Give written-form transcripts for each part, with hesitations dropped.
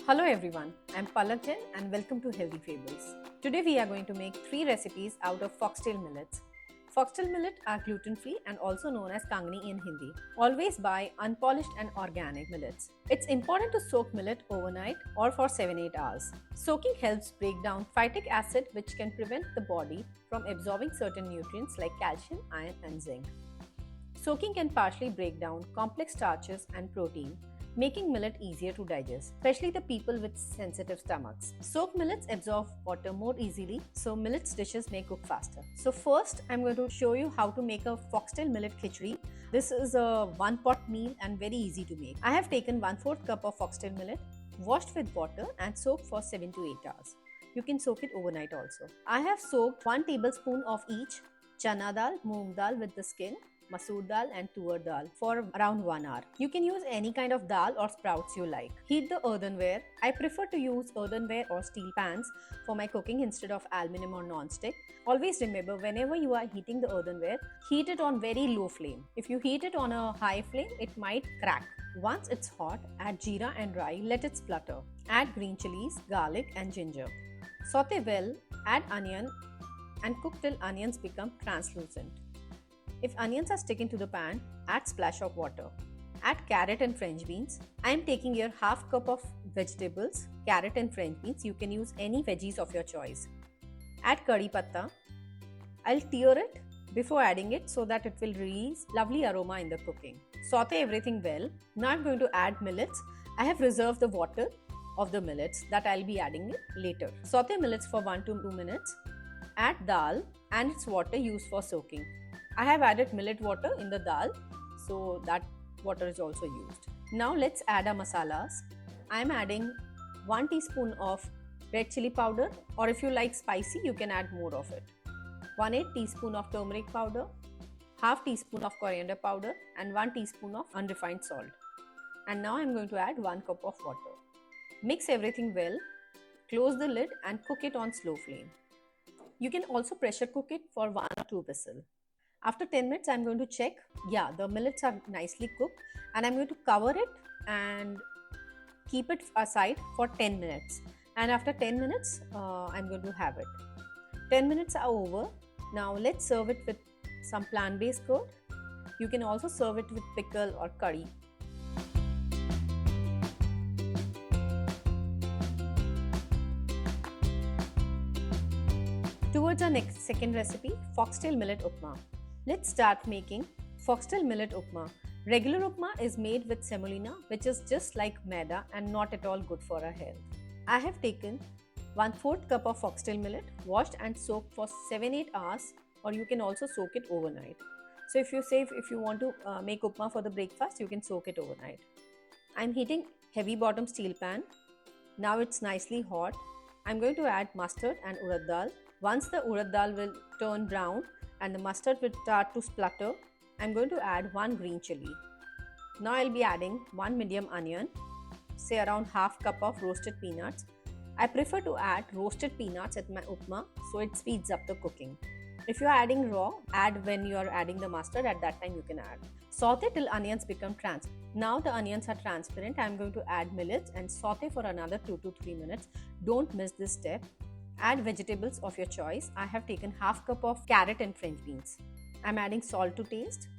Hello everyone, I'm Palak Jain and welcome to Healthy Fables. Today we are going to make 3 recipes out of foxtail millets. Foxtail millet are gluten-free and also known as kangni in Hindi. Always buy unpolished and organic millets. It's important to soak millet overnight or for 7-8 hours. Soaking helps break down phytic acid which can prevent the body from absorbing certain nutrients like calcium, iron and zinc. Soaking can partially break down complex starches and protein, making millet easier to digest, especially the people with sensitive stomachs. Soaked millets absorb water more easily, so millets dishes may cook faster. So first, I'm going to show you how to make a foxtail millet khichdi. This is a one-pot meal and very easy to make. I have taken 1/4 cup of foxtail millet, washed with water and soaked for 7 to 8 hours. You can soak it overnight also. I have soaked 1 tablespoon of each chana dal, moong dal with the skin, masoor dal and tuar dal for around 1 hour. You can use any kind of dal or sprouts you like. Heat the earthenware. I prefer to use earthenware or steel pans for my cooking instead of aluminum or non-stick. Always remember, whenever you are heating the earthenware, heat it on very low flame. If you heat it on a high flame, it might crack. Once it's hot, add jeera and rye, let it splutter. Add green chilies, garlic and ginger. Saute well, add onion and cook till onions become translucent. If onions are sticking to the pan, add splash of water. Add carrot and French beans. I am taking here half cup of vegetables, carrot and French beans. You can use any veggies of your choice. Add curry patta. I'll tear it before adding it so that it will release lovely aroma in the cooking. Saute everything well. Now I'm going to add millets. I have reserved the water of the millets that I'll be adding it later. Saute millets for 1 to 2 minutes. Add dal and its water used for soaking. I have added millet water in the dal, so that water is also used. Now let's add our masalas. I am adding 1 teaspoon of red chili powder, or if you like spicy, you can add more of it. 1/8 teaspoon of turmeric powder, half teaspoon of coriander powder and 1 teaspoon of unrefined salt. And now I am going to add 1 cup of water. Mix everything well, close the lid and cook it on slow flame. You can also pressure cook it for 1 or 2 whistles. After 10 minutes, I'm going to check. Yeah, the millets are nicely cooked and I'm going to cover it and keep it aside for 10 minutes. And after 10 minutes, I'm going to have it. 10 minutes are over. Now let's serve it with some plant-based curd. You can also serve it with pickle or curry. Towards our second recipe, foxtail millet upma. Let's start making foxtail millet upma. Regular upma is made with semolina, which is just like maida and not at all good for our health. I have taken 1/4 cup of foxtail millet, washed and soaked for 7-8 hours, or you can also soak it overnight. So if you want to make upma for the breakfast, you can soak it overnight. I'm heating heavy bottom steel pan. Now it's nicely hot. I'm going to add mustard and urad dal. Once the urad dal will turn brown and the mustard will start to splutter, I'm going to add 1 green chili. Now I'll be adding 1 medium onion, say around half cup of roasted peanuts. I prefer to add roasted peanuts at my upma so it speeds up the cooking. If you are adding raw, add when you are adding the mustard, at that time you can add. Saute till onions become transparent. Now the onions are transparent, I'm going to add millets and saute for another 2 to 3 minutes. Don't miss this step. Add vegetables of your choice. I have taken half cup of carrot and French beans. I'm adding salt to taste.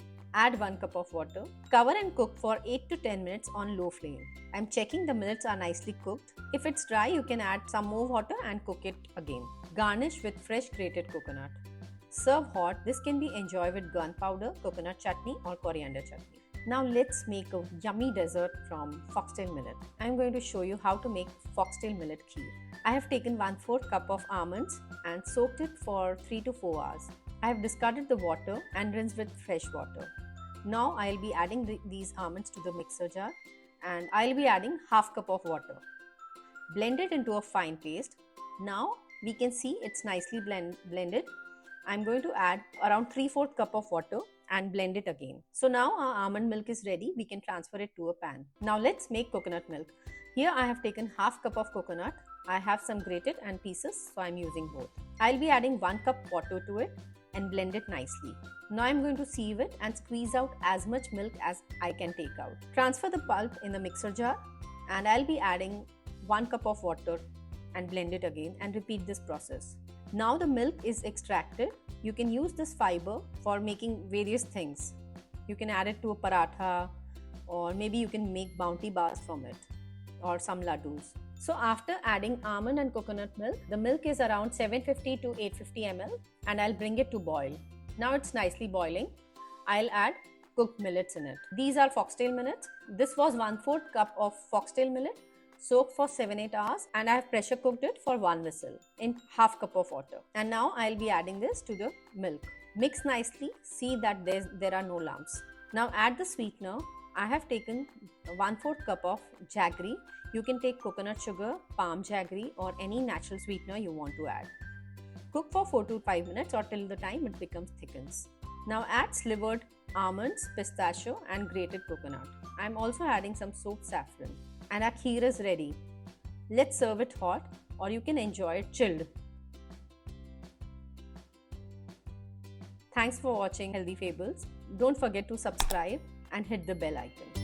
Add 1 cup of water. Cover and cook for 8 to 10 minutes on low flame. I'm checking the millets are nicely cooked. If it's dry, you can add some more water and cook it again. Garnish with fresh grated coconut. Serve hot. This can be enjoyed with gunpowder, coconut chutney or coriander chutney. Now let's make a yummy dessert from foxtail millet. I'm going to show you how to make foxtail millet kheer. I have taken 1/4 cup of almonds and soaked it for 3 to 4 hours. I have discarded the water and rinsed with fresh water. Now I'll be adding these almonds to the mixer jar and I'll be adding half cup of water. Blend it into a fine paste. Now we can see it's nicely blended. I'm going to add around 3/4 cup of water and blend it again. So now our almond milk is ready. We can transfer it to a pan. Now let's make coconut milk. Here I have taken half cup of coconut. I have some grated and pieces, so I'm using both. I'll be adding 1 cup water to it and blend it nicely. Now I'm going to sieve it and squeeze out as much milk as I can take out. Transfer the pulp in the mixer jar and I'll be adding 1 cup of water and blend it again and repeat this process. Now the milk is extracted. You can use this fiber for making various things. You can add it to a paratha, or maybe you can make bounty bars from it, or some laddus. So after adding almond and coconut milk, the milk is around 750 to 850 ml and I'll bring it to boil. Now it's nicely boiling. I'll add cooked millets in it. These are foxtail millets. This was 1/4 cup of foxtail millet soaked for 7-8 hours, and I have pressure cooked it for 1 whistle in half cup of water. And now I'll be adding this to the milk. Mix nicely. See that there are no lumps. Now add the sweetener. I have taken 1/4 cup of jaggery. You can take coconut sugar, palm jaggery, or any natural sweetener you want to add. Cook for 4 to 5 minutes or till the time it becomes thickens. Now add slivered almonds, pistachio, and grated coconut. I am also adding some soaked saffron. And our kheer is ready. Let's serve it hot, or you can enjoy it chilled. Thanks for watching Healthy Fables. Don't forget to subscribe and hit the bell icon.